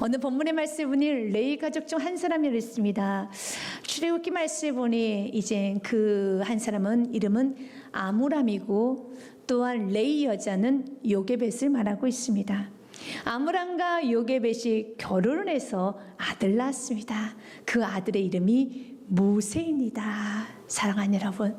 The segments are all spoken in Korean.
오늘 본문의 말씀을 보니 레위 가족 중 한 사람이 있습니다. 출애굽기 말씀을 보니 이제 그 한 사람은 이름은 아므람이고 또한 레위 여자는 요게벳을 말하고 있습니다. 아므람과 요게벳이 결혼을 해서 아들 낳았습니다. 그 아들의 이름이 모세입니다. 사랑하는 여러분,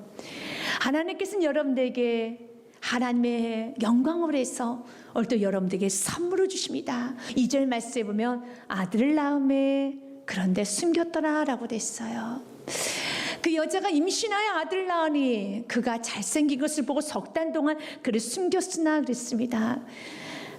하나님께서는 여러분들에게 하나님의 영광을 해서 오늘도 여러분들에게 선물을 주십니다. 2절 말씀에 보면 아들을 낳음에 그런데 숨겼더라 라고 됐어요. 그 여자가 임신하여 아들을 낳으니 그가 잘생긴 것을 보고 석 달 동안 그를 숨겼으나 그랬습니다.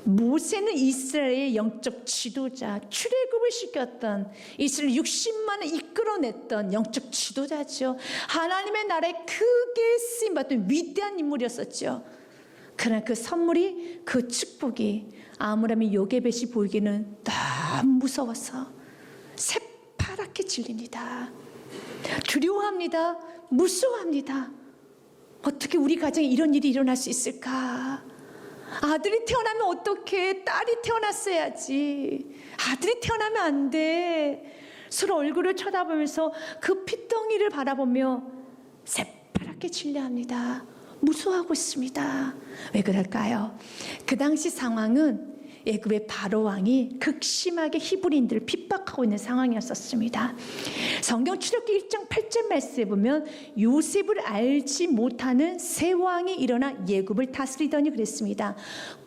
모세는 이스라엘의 영적 지도자, 출애굽을 시켰던 이스라엘 60만을 이끌어냈던 영적 지도자죠. 하나님의 나라에 크게 쓰임받던 위대한 인물이었었죠. 그러나 그 선물이, 그 축복이 아므람이 요게벳이 보이기는 너무 무서워서 새파랗게 질립니다. 두려워합니다. 무서워합니다. 어떻게 우리 가정에 이런 일이 일어날 수 있을까? 아들이 태어나면 어떡해? 딸이 태어났어야지. 아들이 태어나면 안 돼. 서로 얼굴을 쳐다보면서 그 핏덩이를 바라보며 새파랗게 질려합니다. 무서워하고 있습니다. 왜 그럴까요? 그 당시 상황은 애굽의 바로 왕이 극심하게 히브리인들을 핍박하고 있는 상황이었습니다. 성경 출애굽기 1장 8절 말씀에 보면 요셉을 알지 못하는 새 왕이 일어나 예굽을 다스리더니 그랬습니다.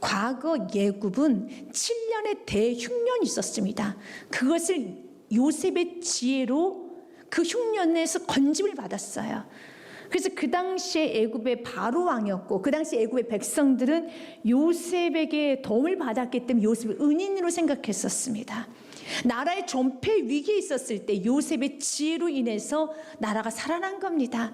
과거 예굽은 7년의 대흉년이 있었습니다. 그것을 요셉의 지혜로 그 흉년에서 건짐을 받았어요. 그래서 그 당시에 애굽의 바로 왕이었고 그 당시 애굽의 백성들은 요셉에게 도움을 받았기 때문에 요셉을 은인으로 생각했었습니다. 나라의 존폐 위기에 있었을 때 요셉의 지혜로 인해서 나라가 살아난 겁니다.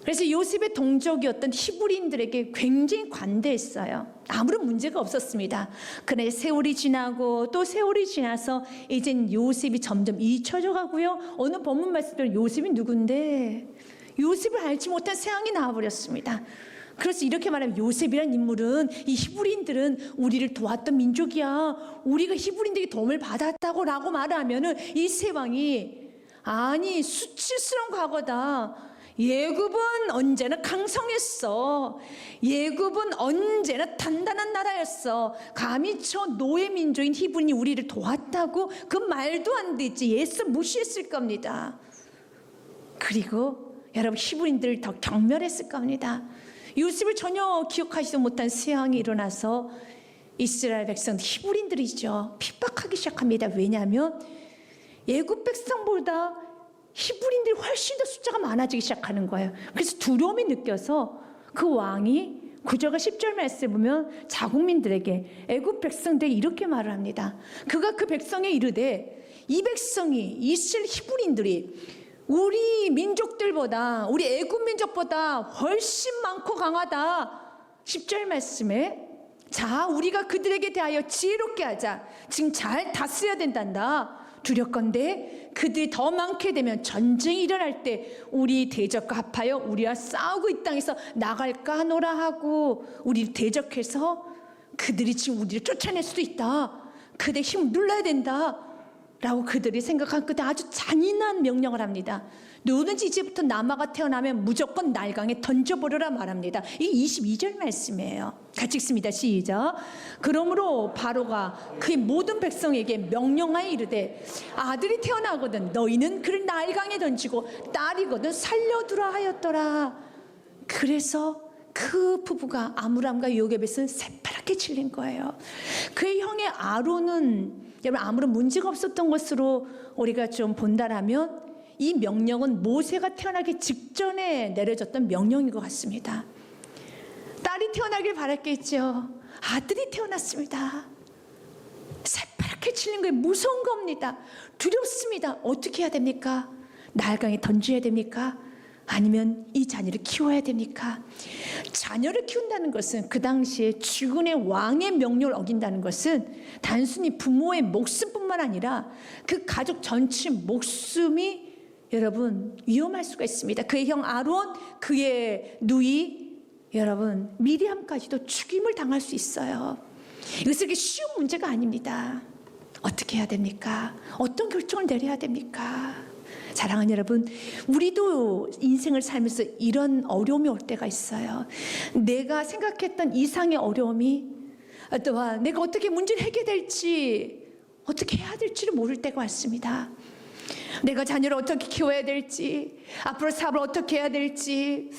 그래서 요셉의 동족이었던 히브리인들에게 굉장히 관대했어요. 아무런 문제가 없었습니다. 그런데 세월이 지나고 또 세월이 지나서 이젠 요셉이 점점 잊혀져 가고요. 오늘 본문 말씀대로 요셉이 누군데 요셉을 알지 못한 새 왕이 나와버렸습니다. 그래서 이렇게 말하면 요셉이란 인물은 이 히브리인들은 우리를 도왔던 민족이야. 우리가 히브리인들에게 도움을 받았다고 라고 말하면은 이 새 왕이 아니 수치스러운 과거다. 예굽은 언제나 강성했어. 예굽은 언제나 단단한 나라였어. 감히 저 노예 민족인 히브리인이 우리를 도왔다고? 그 말도 안 되지. 예수 무시했을 겁니다. 그리고 여러분 히브리인들을 더 경멸했을 겁니다. 요셉을 전혀 기억하지도 못한 새 왕이 일어나서 이스라엘 백성 히브리인들이죠. 핍박하기 시작합니다. 왜냐하면 애굽 백성보다 히브리인들이 훨씬 더 숫자가 많아지기 시작하는 거예요. 그래서 두려움이 느껴서 그 왕이 9절과 10절 말씀을 보면 자국민들에게 애굽 백성들에게 이렇게 말을 합니다. 그가 그 백성에 이르되 이 백성이 이스라엘 히브리인들이 우리 민족들보다 우리 애굽 민족보다 훨씬 많고 강하다. 10절 말씀에 자 우리가 그들에게 대하여 지혜롭게 하자. 지금 잘 다스려야 된단다. 두렵건대 그들이 더 많게 되면 전쟁이 일어날 때 우리 대적과 합하여 우리와 싸우고 이 땅에서 나갈까 하노라 하고 우리 대적해서 그들이 지금 우리를 쫓아낼 수도 있다. 그들의 힘을 눌러야 된다 라고 그들이 생각한 끝에 아주 잔인한 명령을 합니다. 누구든지 이제부터 남아가 태어나면 무조건 날강에 던져버려라 말합니다. 이 22절 말씀이에요. 같이 읽습니다. 시작. 그러므로 바로가 그의 모든 백성에게 명령하여 이르되 아들이 태어나거든 너희는 그를 날강에 던지고 딸이거든 살려두라 하였더라. 그래서 그 부부가 아므람과 요게벳은 새파랗게 질린 거예요. 그의 형의 아론은 여러분 아무런 문제가 없었던 것으로 우리가 좀 본다라면 이 명령은 모세가 태어나기 직전에 내려졌던 명령인 것 같습니다. 딸이 태어나길 바랐겠죠. 아들이 태어났습니다. 새파랗게 질린 거예요. 무서운 겁니다. 두렵습니다. 어떻게 해야 됩니까? 날강에 던져야 됩니까? 아니면 이 자녀를 키워야 됩니까? 자녀를 키운다는 것은 그 당시에 주군의 왕의 명령을 어긴다는 것은 단순히 부모의 목숨뿐만 아니라 그 가족 전체 목숨이 여러분 위험할 수가 있습니다. 그의 형 아론, 그의 누이 여러분 미리암까지도 죽임을 당할 수 있어요. 이것은 그렇게 쉬운 문제가 아닙니다. 어떻게 해야 됩니까? 어떤 결정을 내려야 됩니까? 사랑하는 여러분, 우리도 인생을 살면서 이런 어려움이 올 때가 있어요. 내가 생각했던 이상의 어려움이, 또한 내가 어떻게 문제를 해결될지, 어떻게 해야 될지를 모를 때가 왔습니다. 내가 자녀를 어떻게 키워야 될지, 앞으로 사업을 어떻게 해야 될지,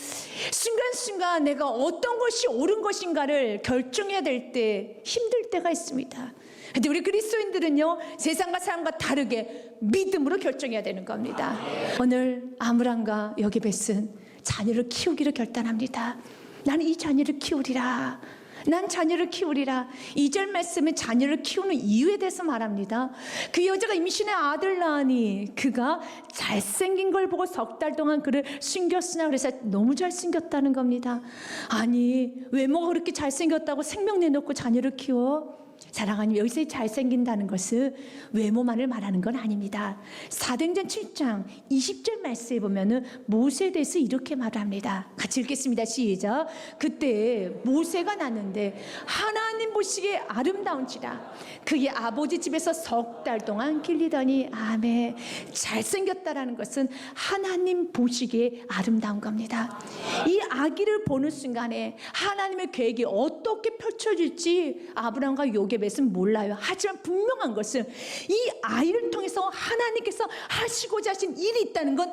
순간순간 내가 어떤 것이 옳은 것인가를 결정해야 될 때 힘들 때가 있습니다. 근데 우리 그리스도인들은요, 세상과 사람과 다르게 믿음으로 결정해야 되는 겁니다. 오늘 아므람과 여게벳은 자녀를 키우기로 결단합니다. 나는 이 자녀를 키우리라. 난 자녀를 키우리라. 2절 말씀에 자녀를 키우는 이유에 대해서 말합니다. 그 여자가 임신해 아들 낳으니 그가 잘생긴 걸 보고 석 달 동안 그를 숨겼으나, 그래서 너무 잘생겼다는 겁니다. 아니, 외모가 그렇게 잘생겼다고 생명 내놓고 자녀를 키워? 사랑하님, 여기서 잘생긴다는 것은 외모만을 말하는 건 아닙니다. 사도행전 7장 20절 말씀에 보면은 모세에 대해서 이렇게 말합니다. 같이 읽겠습니다. 시작. 그때 모세가 났는데 하나님 보시기에 아름다운지라 그의 아버지 집에서 석 달 동안 길리더니. 아멘. 잘생겼다라는 것은 하나님 보시기에 아름다운 겁니다. 이 아기를 보는 순간에 하나님의 계획이 어떻게 펼쳐질지 아브라함과 요게벳은 몰라요. 하지만 분명한 것은 이 아이를 통해서 하나님께서 하시고자 하신 일이 있다는 건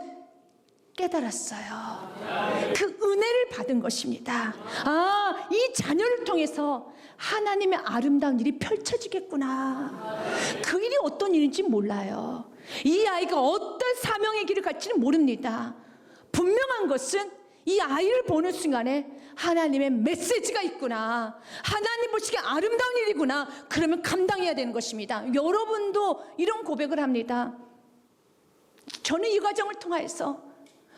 깨달았어요. 그 은혜를 받은 것입니다. 아, 이 자녀를 통해서 하나님의 아름다운 일이 펼쳐지겠구나. 그 일이 어떤 일인지 몰라요. 이 아이가 어떤 사명의 길을 갈지는 모릅니다. 분명한 것은 이 아이를 보는 순간에 하나님의 메시지가 있구나, 하나님 보시기에 아름다운 일이구나, 그러면 감당해야 되는 것입니다. 여러분도 이런 고백을 합니다. 저는 이 과정을 통해서,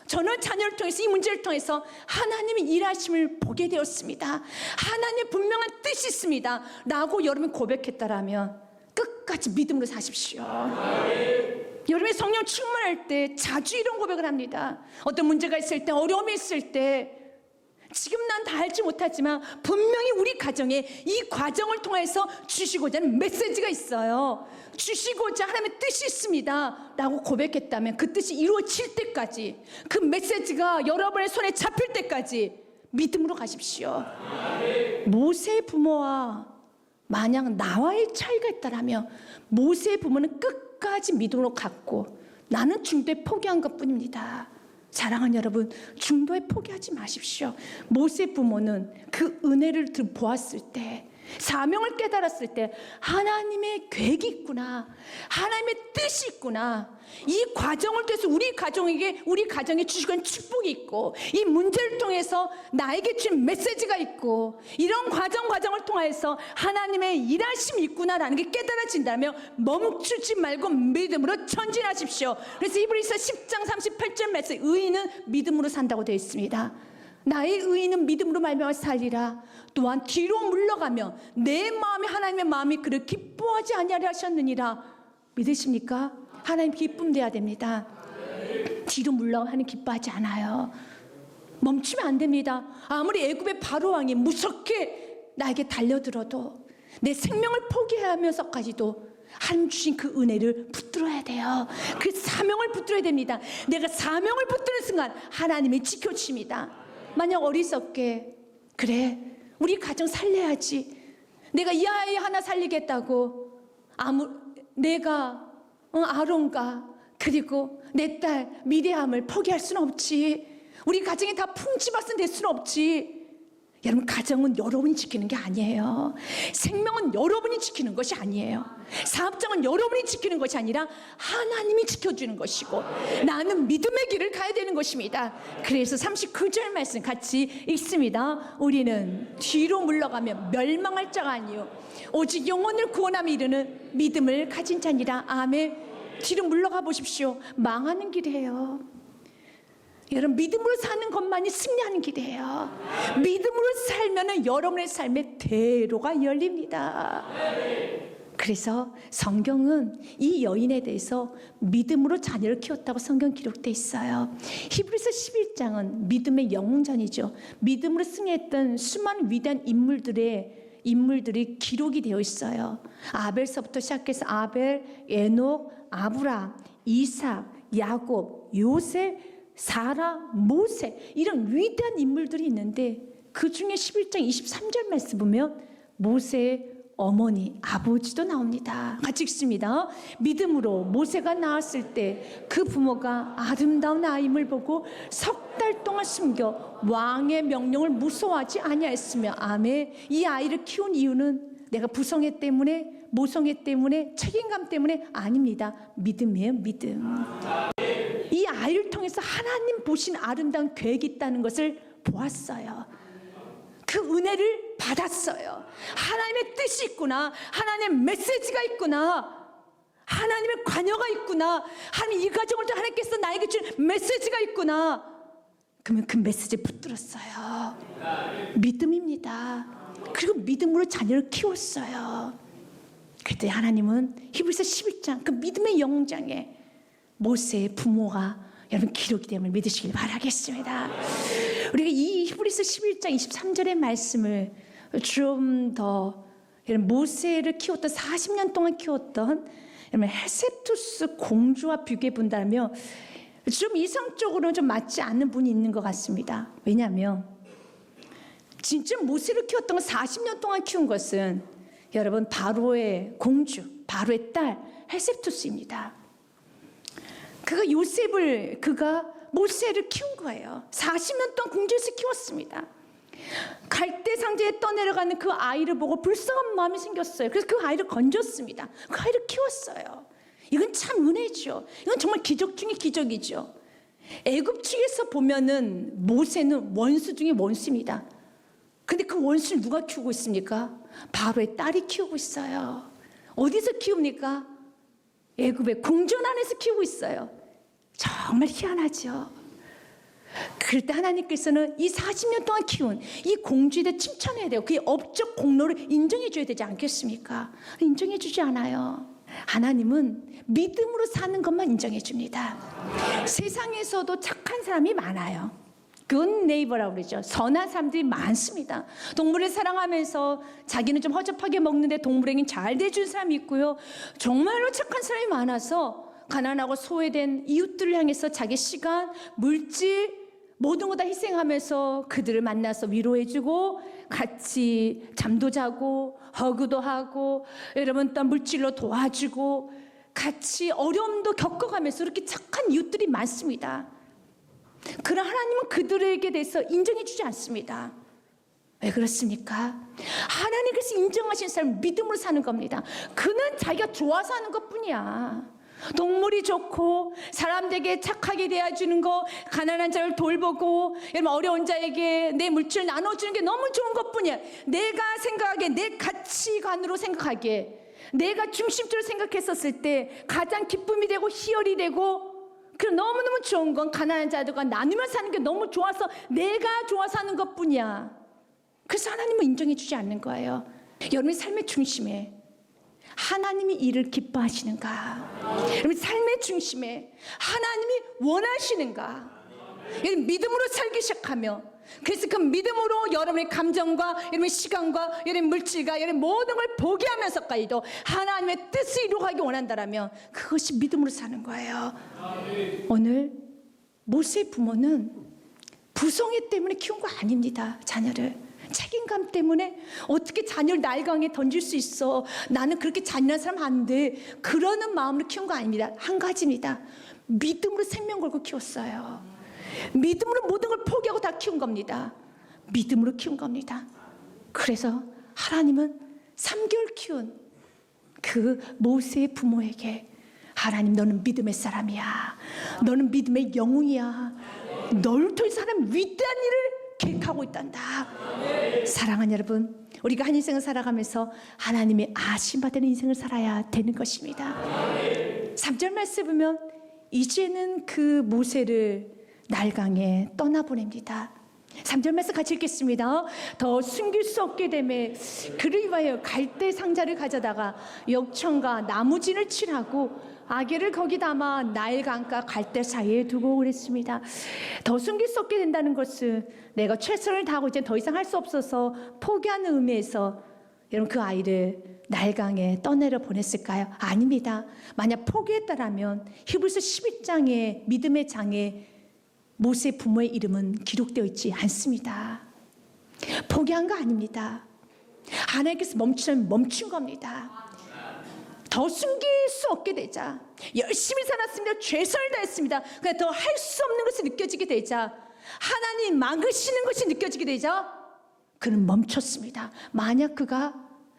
저는 자녀를 통해서, 이 문제를 통해서 하나님의 일하심을 보게 되었습니다. 하나님의 분명한 뜻이 있습니다 라고 여러분이 고백했다라면 끝까지 믿음으로 사십시오. 여러분이 성령 충만할 때 자주 이런 고백을 합니다. 어떤 문제가 있을 때, 어려움이 있을 때, 지금 난 다 알지 못하지만 분명히 우리 가정에 이 과정을 통해서 주시고자 하는 메시지가 있어요. 주시고자 하나님의 뜻이 있습니다 라고 고백했다면 그 뜻이 이루어질 때까지, 그 메시지가 여러분의 손에 잡힐 때까지 믿음으로 가십시오. 모세의 부모와 만약 나와의 차이가 있다라면 모세의 부모는 끝까지 믿음으로 갔고 나는 중도에 포기한 것뿐입니다. 사랑하는 여러분, 중도에 포기하지 마십시오. 모세 부모는 그 은혜를 보았을 때, 사명을 깨달았을 때 하나님의 계획이 있구나, 하나님의 뜻이 있구나, 이 과정을 통해서 우리 가정에 주시는 축복이 있고, 이 문제를 통해서 나에게 주신 메시지가 있고, 이런 과정을 통해서 하나님의 일하심이 있구나라는 게 깨달아진다면 멈추지 말고 믿음으로 전진하십시오. 그래서 히브리서 10장 38절 말씀, 의인은 믿음으로 산다고 되어 있습니다. 나의 의인은 믿음으로 말미암아 살리라. 또한 뒤로 물러가며 내 마음이 하나님의 마음이 그를 기뻐하지 아니하려 하셨느니라. 믿으십니까? 하나님 기쁨돼야 됩니다. 뒤로 물러가는 기뻐하지 않아요. 멈추면 안 됩니다. 아무리 애굽의 바로 왕이 무섭게 나에게 달려들어도, 내 생명을 포기하면서까지도 하나님 주신 그 은혜를 붙들어야 돼요. 그 사명을 붙들어야 됩니다. 내가 사명을 붙드는 순간 하나님이 지켜주십니다. 만약 어리석게, 그래 우리 가정 살려야지, 내가 이 아이 하나 살리겠다고 내가 아론과 그리고 내 딸 미리암을 포기할 수는 없지. 우리 가정이 다 풍지박산 될 수는 없지. 여러분, 가정은 여러분이 지키는 게 아니에요. 생명은 여러분이 지키는 것이 아니에요. 사업장은 여러분이 지키는 것이 아니라 하나님이 지켜주는 것이고, 나는 믿음의 길을 가야 되는 것입니다. 그래서 39절 말씀 같이 읽습니다. 우리는 뒤로 물러가면 멸망할 자가 아니요 오직 영혼을 구원함에 이르는 믿음을 가진 자니라. 아멘. 뒤로 물러가 보십시오. 망하는 길이에요. 여러분, 믿음으로 사는 것만이 승리하는 길이에요. 믿음으로 살면 여러분의 삶의 대로가 열립니다. 그래서 성경은 이 여인에 대해서 믿음으로 자녀를 키웠다고 성경 기록되어 있어요. 히브리서 11장은 믿음의 영웅전이죠. 믿음으로 승리했던 수많은 위대한 인물들의 인물들이 기록이 되어 있어요. 아벨서부터 시작해서 아벨, 에녹, 아브람, 이삭, 야곱, 요셉, 사라, 모세, 이런 위대한 인물들이 있는데 그 중에 11장 23절 말씀 보면 모세의 어머니, 아버지도 나옵니다. 같이 읽습니다. 믿음으로 모세가 낳았을 때 그 부모가 아름다운 아임을 보고 석 달 동안 숨겨 왕의 명령을 무서워하지 아니하였으며, 아멘. 이 아이를 키운 이유는 내가 부성애 때문에, 모성애 때문에, 책임감 때문에 아닙니다. 믿음이에요, 믿음. 이 아이를 통해서 하나님 보신 아름다운 계획이 있다는 것을 보았어요. 그 은혜를 받았어요. 하나님의 뜻이 있구나, 하나님의 메시지가 있구나, 하나님의 관여가 있구나, 하나님 이 가정을 통해 하나님께서 나에게 준 메시지가 있구나. 그러면 그 메시지에 붙들었어요. 믿음입니다. 그리고 믿음으로 자녀를 키웠어요. 그때 하나님은 히브리서 11장 그 믿음의 영장에 모세의 부모가 여러분 기록이 됨을 믿으시길 바라겠습니다. 우리가 이 히브리서 11장 23절의 말씀을 좀 더 모세를 키웠던 40년 동안 키웠던 헤세투스 공주와 비교해 본다면 좀 이성적으로는 좀 맞지 않는 분이 있는 것 같습니다. 왜냐하면 진짜 모세를 키웠던 건 40년 동안 키운 것은 여러분 바로의 공주, 바로의 딸 헤세투스입니다. 그가 모세를 키운 거예요. 40년 동안 공주에서 키웠습니다. 갈대 상자에 떠내려가는 그 아이를 보고 불쌍한 마음이 생겼어요. 그래서 그 아이를 건졌습니다. 그 아이를 키웠어요. 이건 참 은혜죠. 이건 정말 기적 중에 기적이죠. 애굽 측에서 보면은 모세는 원수 중에 원수입니다. 근데 그 원수를 누가 키우고 있습니까? 바로의 딸이 키우고 있어요. 어디서 키웁니까? 애굽의 궁전 안에서 키우고 있어요. 정말 희한하죠. 그럴 때 하나님께서는 이 40년 동안 키운 이 공주에 대해 칭찬해야 돼요. 그의 업적 공로를 인정해 줘야 되지 않겠습니까? 인정해 주지 않아요. 하나님은 믿음으로 사는 것만 인정해 줍니다. 세상에서도 착한 사람이 많아요. good neighbor라고 그러죠. 선한 사람들이 많습니다. 동물을 사랑하면서 자기는 좀 허접하게 먹는데 동물에겐 잘 대준 사람이 있고요. 정말로 착한 사람이 많아서 가난하고 소외된 이웃들을 향해서 자기 시간, 물질, 모든 거 다 희생하면서 그들을 만나서 위로해주고 같이 잠도 자고 허그도 하고 여러분 또 물질로 도와주고 같이 어려움도 겪어가면서 이렇게 착한 이웃들이 많습니다. 그러나 하나님은 그들에게 대해서 인정해 주지 않습니다. 왜 그렇습니까? 하나님께서 인정하신 사람은 믿음으로 사는 겁니다. 그는 자기가 좋아서 하는 것뿐이야. 동물이 좋고 사람들에게 착하게 대해주는 거, 가난한 자를 돌보고 어려운 자에게 내 물질을 나눠주는 게 너무 좋은 것뿐이야. 내가 생각하기에, 내 가치관으로 생각하기에, 내가 중심적으로 생각했었을 때 가장 기쁨이 되고 희열이 되고, 그 너무너무 좋은 건 가난한 자들과 나누며 사는 게 너무 좋아서 내가 좋아서 하는 것뿐이야. 그래서 하나님은 인정해 주지 않는 거예요. 여러분의 삶의 중심에 하나님이 이를 기뻐하시는가? 여러분 삶의 중심에 하나님이 원하시는가? 믿음으로 살기 시작하며, 그래서 그 믿음으로 여러분의 감정과 여러분의 시간과 여러분의 물질과 여러분의 모든 걸 포기하면서까지도 하나님의 뜻을 이루어가기 원한다라면 그것이 믿음으로 사는 거예요. 오늘 모세의 부모는 부성애 때문에 키운 거 아닙니다. 자녀를 책임감 때문에 어떻게 자녀를 날강에 던질 수 있어, 나는 그렇게 잔인한 사람 안 돼, 그러는 마음으로 키운 거 아닙니다. 한 가지입니다. 믿음으로 생명 걸고 키웠어요. 믿음으로 모든 걸 포기하고 다 키운 겁니다. 믿음으로 키운 겁니다. 그래서 하나님은 3개월 키운 그 모세의 부모에게 하나님, 너는 믿음의 사람이야, 너는 믿음의 영웅이야, 너를 통해서 하나님 위대한 일을 계획하고 있단다. 사랑하는 여러분, 우리가 한 인생을 살아가면서 하나님의 아심받는 인생을 살아야 되는 것입니다. 3절 말씀 보면 이제는 그 모세를 날강에 떠나보냅니다. 3절 말씀 같이 읽겠습니다. 더 숨길 수 없게 되매 그를 위하여 갈대 상자를 가져다가 역청과 나무진을 칠하고 아기를 거기 담아 나일강과 갈대 사이에 두고 그랬습니다. 더 숨길 수 없게 된다는 것은 내가 최선을 다하고 이제 더 이상 할 수 없어서 포기하는 의미에서 여러분 그 아이를 날강에 떠내려 보냈을까요? 아닙니다. 만약 포기했다라면 히브리서 11장의 믿음의 장에 모세 부모의 이름은 기록되어 있지 않습니다. 포기한 거 아닙니다. 하나님께서 멈추면 멈춘 겁니다. 더 숨길 수 없게 되자, 열심히 살았습니다. 최선을 다했습니다. 그냥 더 할 수 없는 것이 느껴지게 되자, 하나님 막으시는 것이 느껴지게 되자 그는 멈췄습니다. 만약 그가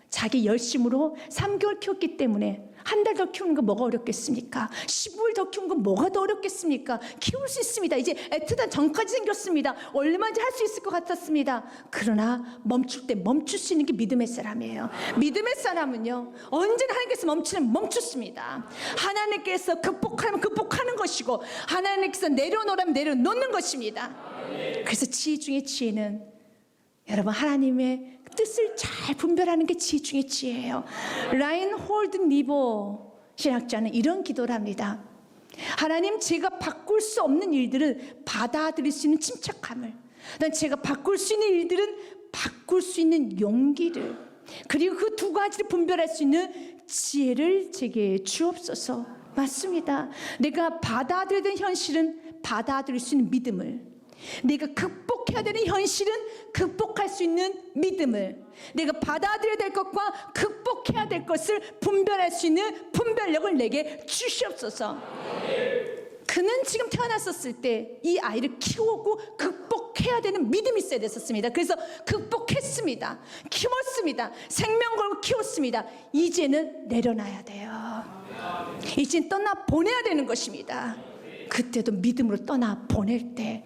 자기 열심으로 3개월 키웠기 때문에 한 달 더 키우는 건 뭐가 어렵겠습니까? 15일 더 키우는 건 뭐가 더 어렵겠습니까? 키울 수 있습니다. 이제 애트단 전까지 생겼습니다. 얼마든지 할 수 있을 것 같았습니다. 그러나 멈출 때 멈출 수 있는 게 믿음의 사람이에요. 믿음의 사람은요, 언제나 하나님께서 멈추면 멈췄습니다. 하나님께서 극복하면 극복하는 것이고, 하나님께서 내려놓으라면 내려놓는 것입니다. 그래서 지혜 중에 지혜는 여러분 하나님의 뜻을 잘 분별하는 게 지혜 중의 지혜예요. 라인홀드 니보 신학자는 이런 기도를 합니다. 하나님, 제가 바꿀 수 없는 일들은 받아들일 수 있는 침착함을, 난 제가 바꿀 수 있는 일들은 바꿀 수 있는 용기를, 그리고 그 두 가지를 분별할 수 있는 지혜를 제게 주옵소서. 맞습니다. 내가 받아들여야 되는 현실은 받아들일 수 있는 믿음을, 내가 극복해야 되는 현실은 극복할 수 있는 믿음을, 내가 받아들여야 될 것과 극복해야 될 것을 분별할 수 있는 분별력을 내게 주시옵소서. 그는 지금 태어났었을 때 이 아이를 키우고 극복해야 되는 믿음이 있어야 됐었습니다. 그래서 극복했습니다. 키웠습니다. 생명 걸고 키웠습니다. 이제는 내려놔야 돼요. 이제는 떠나보내야 되는 것입니다. 그때도 믿음으로 떠나보낼 때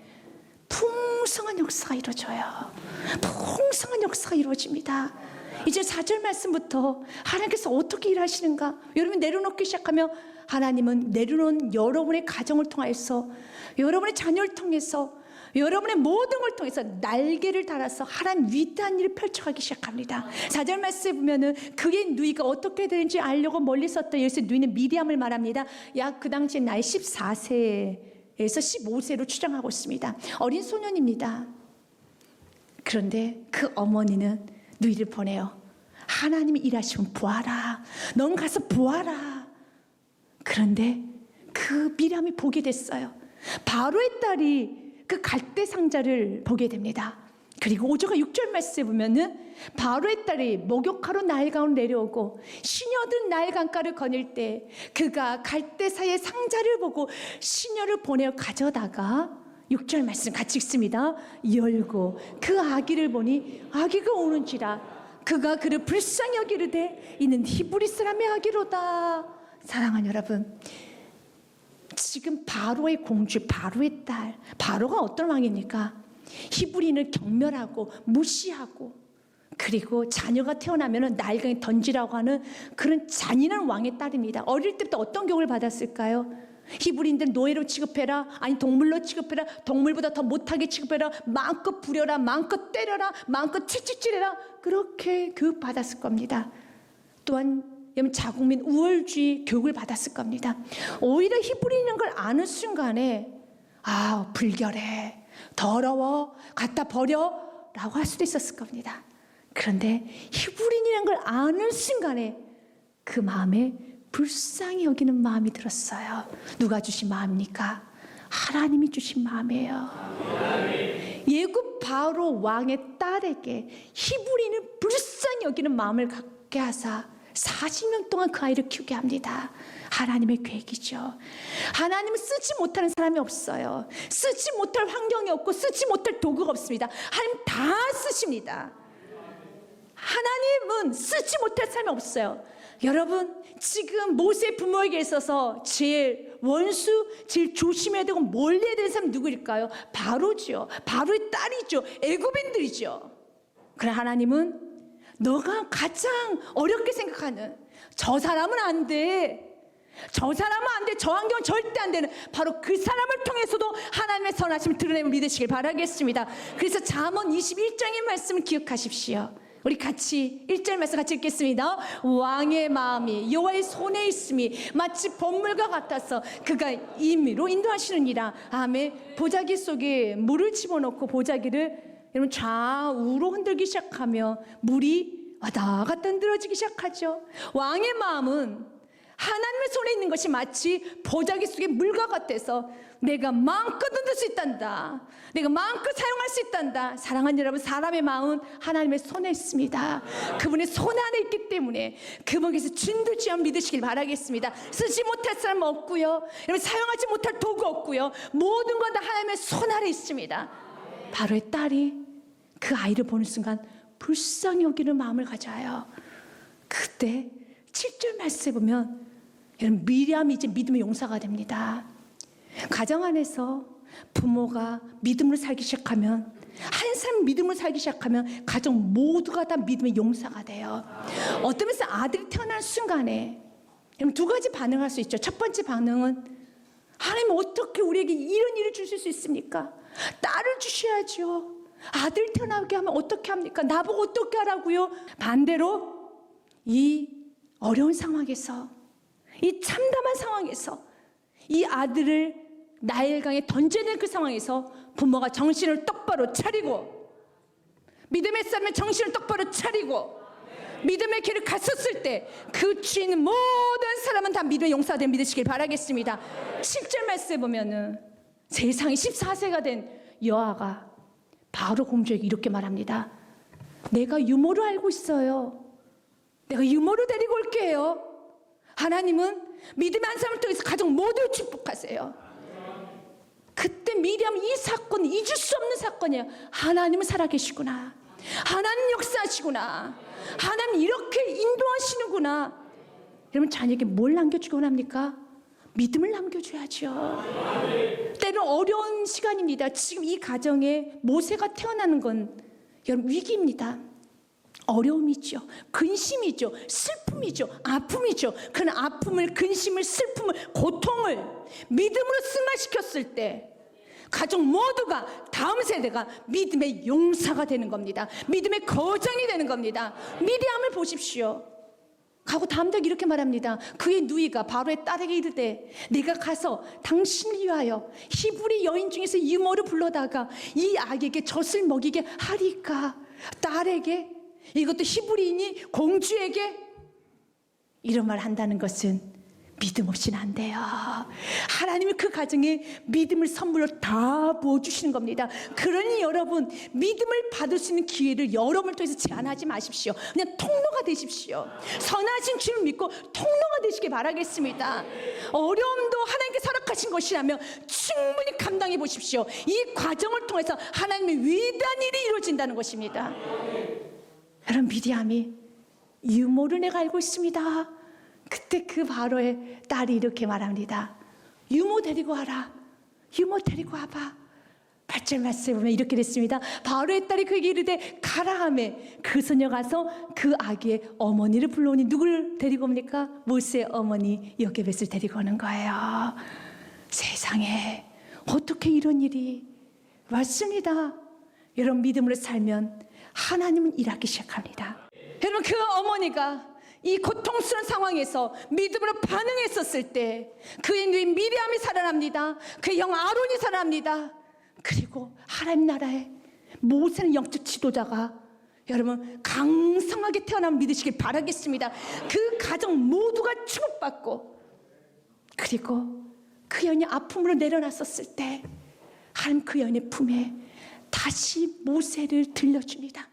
풍성한 역사가 이루어져요. 풍성한 역사가 이루어집니다. 이제 4절 말씀부터 하나님께서 어떻게 일하시는가, 여러분이 내려놓기 시작하면 하나님은 내려놓은 여러분의 가정을 통해서, 여러분의 자녀를 통해서, 여러분의 모든 걸 통해서 날개를 달아서 하나님 위대한 일을 펼쳐가기 시작합니다. 4절 말씀에 보면은 그의 누이가 어떻게 되는지 알려고 멀리 섰던 예수의 누이는 미리암을 말합니다. 약 그 당시 나이 14세에서 15세로 추정하고 있습니다. 어린 소년입니다. 그런데 그 어머니는 누이를 보내요. 하나님이 일하시면 보아라. 넌 가서 보아라. 그런데 그 미리암이 보게 됐어요. 바로의 딸이 그 갈대 상자를 보게 됩니다. 그리고 5절과 6절 말씀에 보면은 바로의 딸이 목욕하러 나일강으로 내려오고 시녀들 나일강가를 거닐 때 그가 갈대사의 상자를 보고 시녀를 보내어 가져다가 6절 말씀 같이 읽습니다. 열고 그 아기를 보니 아기가 우는지라 그가 그를 불쌍히 여기르되 이는 히브리 사람의 아기로다. 사랑하는 여러분, 지금 바로의 공주, 바로의 딸, 바로가 어떤 왕입니까? 히브리인을 경멸하고 무시하고, 그리고 자녀가 태어나면 나일강에 던지라고 하는 그런 잔인한 왕의 딸입니다. 어릴 때부터 어떤 교육을 받았을까요? 히브리인들 노예로 취급해라, 아니 동물로 취급해라, 동물보다 더 못하게 취급해라, 마음껏 부려라, 마음껏 때려라, 마음껏 채찍질해라, 그렇게 교육받았을 겁니다. 또한 자국민 우월주의 교육을 받았을 겁니다. 오히려 히브리인인 걸 아는 순간에 아, 불결해, 더러워, 갖다 버려 라고 할 수도 있었을 겁니다. 그런데 히브리인이라는 걸 아는 순간에 그 마음에 불쌍히 여기는 마음이 들었어요. 누가 주신 마음입니까? 하나님이 주신 마음이에요. 예굽 바로 왕의 딸에게 히브리인을 불쌍히 여기는 마음을 갖게 하사 40년 동안 그 아이를 키우게 합니다. 하나님의 계획이죠. 하나님은 쓰지 못하는 사람이 없어요. 쓰지 못할 환경이 없고 쓰지 못할 도구가 없습니다. 하나님 다 쓰십니다. 하나님은 쓰지 못할 사람이 없어요. 여러분, 지금 모세 부모에게 있어서 제일 원수, 제일 조심해야 되고 멀리해야 되는 사람이 누구일까요? 바로죠. 바로의 딸이죠. 애굽인들이죠. 그러나 하나님은 너가 가장 어렵게 생각하는 저 사람은 안 돼, 저 사람은 안 돼, 저 환경은 절대 안 되는 바로 그 사람을 통해서도 하나님의 선하심을 드러내면 믿으시길 바라겠습니다. 그래서 잠언 21장의 말씀을 기억하십시오. 우리 같이 1절 말씀 같이 읽겠습니다. 왕의 마음이 여호와의 손에 있음이 마치 번물과 같아서 그가 임의로 인도하시느니라. 아멘. 보자기 속에 물을 집어넣고 보자기를 여러분 좌우로 흔들기 시작하며 물이 왔다 갔다 흔들어지기 시작하죠. 왕의 마음은 하나님의 손에 있는 것이 마치 보자기 속의 물과 같아서 내가 마음껏 흔들 수 있단다, 내가 마음껏 사용할 수 있단다. 사랑하는 여러분, 사람의 마음은 하나님의 손에 있습니다. 그분의 손 안에 있기 때문에 그분께서 진두지엄 믿으시길 바라겠습니다. 쓰지 못할 사람 없고요, 여러분 사용하지 못할 도구 없고요, 모든 건 다 하나님의 손 아래 있습니다. 바로의 딸이 그 아이를 보는 순간 불쌍히 여기는 마음을 가져요. 그때 7절 말씀에 보면 여러분, 미리암이 이제 믿음의 용사가 됩니다. 가정 안에서 부모가 믿음으로 살기 시작하면, 한 사람 믿음으로 살기 시작하면 가정 모두가 다 믿음의 용사가 돼요. 어떤 면에서 아들이 태어나는 순간에 여러분, 두 가지 반응할 수 있죠. 첫 번째 반응은 하나님 어떻게 우리에게 이런 일을 주실 수 있습니까? 딸을 주셔야죠. 아들 태어나게 하면 어떻게 합니까? 나보고 어떻게 하라고요? 반대로 이 어려운 상황에서, 이 참담한 상황에서 이 아들을 나일강에 던져낸 그 상황에서 부모가 정신을 똑바로 차리고, 믿음의 사람의 정신을 똑바로 차리고 믿음의 길을 갔었을 때 그 주인 모든 사람은 다 믿음의 용사가 된 믿으시길 바라겠습니다. 7절 말씀에 보면은 세상에 14세가 된 여아가 바로 공주에게 이렇게 말합니다. 내가 유모를 알고 있어요. 내가 유모를 데리고 올게요. 하나님은 믿음의 한 사람을 통해서 가정 모두를 축복하세요. 그때 미리암 이 사건, 잊을 수 없는 사건이에요. 하나님은 살아계시구나, 하나님 역사하시구나, 하나님 이렇게 인도하시는구나. 여러분, 자녀에게 뭘 남겨주곤 합니까? 믿음을 남겨줘야죠. 때로는 어려운 시간입니다. 지금 이 가정에 모세가 태어나는 건 여러분 위기입니다. 어려움이죠, 근심이죠, 슬픔이죠, 아픔이죠. 그 아픔을, 근심을, 슬픔을, 고통을 믿음으로 승화시켰을 때 가족 모두가, 다음 세대가 믿음의 용사가 되는 겁니다. 믿음의 거장이 되는 겁니다. 미리암을 보십시오. 가고 다음 dag 이렇게 말합니다. 그의 누이가 바로의 딸에게 이르되 내가 가서 당신을 위하여 히브리 여인 중에서 유모를 불러다가 이 아기에게 젖을 먹이게 하리까? 딸에게, 이것도 히브리인이 공주에게 이런 말 한다는 것은 믿음 없이는 안 돼요. 하나님이 그 가정에 믿음을 선물로 다 부어주시는 겁니다. 그러니 여러분, 믿음을 받을 수 있는 기회를 여러분을 통해서 제한하지 마십시오. 그냥 통로가 되십시오. 선하신 주를 믿고 통로가 되시길 바라겠습니다. 어려움도 하나님께 허락하신 것이라면 충분히 감당해 보십시오. 이 과정을 통해서 하나님의 위대한 일이 이루어진다는 것입니다. 여러분, 미리암이 유모를 내가 알고 있습니다. 그때 그 바로의 딸이 이렇게 말합니다. 유모 데리고 와라. 유모 데리고 와봐. 8절 말씀에 보면 이렇게 됐습니다. 바로의 딸이 그에게 이르되 가라 하매 그 소녀 가서 그 아기의 어머니를 불러오니 누구를 데리고 옵니까? 모세의 어머니 요게벳을 데리고 오는 거예요. 세상에 어떻게 이런 일이 왔습니다. 여러분, 믿음으로 살면 하나님은 일하기 시작합니다. 여러분, 그 어머니가 이 고통스러운 상황에서 믿음으로 반응했었을 때 그의 누이 미리암이 살아납니다. 그의 형 아론이 살아납니다. 그리고 하나님 나라에 모세는 영적 지도자가 여러분 강성하게 태어나면 믿으시길 바라겠습니다. 그 가정 모두가 축복받고, 그리고 그 여인이 아픔으로 내려놨었을 때 하나님 그 여인의 품에 다시 모세를 들려줍니다.